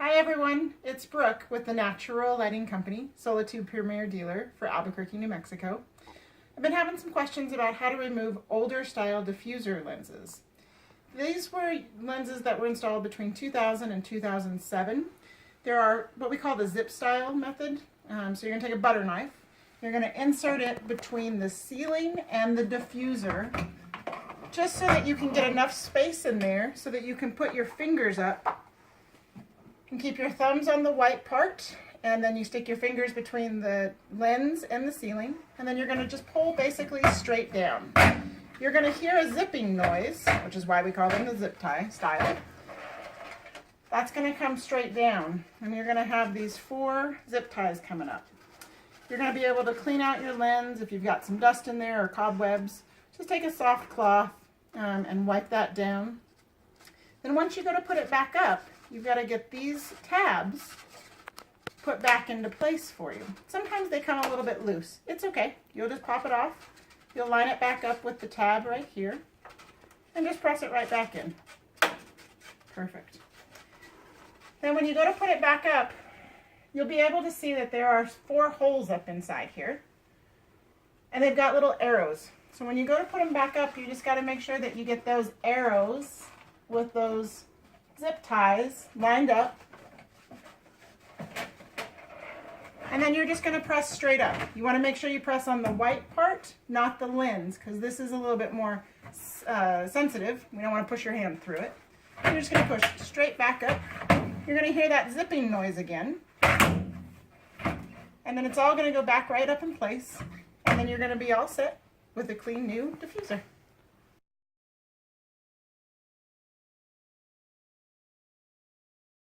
Hi everyone, it's Brooke with the Natural Lighting Company, Solitude Premier Dealer for Albuquerque, New Mexico. I've been having some questions about how to remove older style diffuser lenses. These were lenses that were installed between 2000 and 2007. There are what we call the zip style method. So you're going to take a butter knife, you're going to insert it between the ceiling and the diffuser, just so that you can get enough space in there so that you can put your fingers up and keep your thumbs on the white part, and then you stick your fingers between the lens and the ceiling, and then you're going to just pull basically straight down. You're going to hear a zipping noise, which is why we call them the zip tie style. That's going to come straight down, and you're going to have these 4 zip ties coming up. You're going to be able to clean out your lens if you've got some dust in there or cobwebs. Just take a soft cloth and wipe that down. Then once you go to put it back up, you've got to get these tabs put back into place for you. Sometimes they come a little bit loose. It's okay. You'll just pop it off. You'll line it back up with the tab right here and just press it right back in. Perfect. Then when you go to put it back up, you'll be able to see that there are 4 holes up inside here, and they've got little arrows. So when you go to put them back up, you just got to make sure that you get those arrows with those zip ties lined up, and then you're just going to press straight up. You want to make sure you press on the white part, not the lens, because this is a little bit more sensitive. We don't want to push your hand through it. You're just going to push straight back up. You're going to hear that zipping noise again, and then it's all going to go back right up in place, and then you're going to be all set with a clean new diffuser.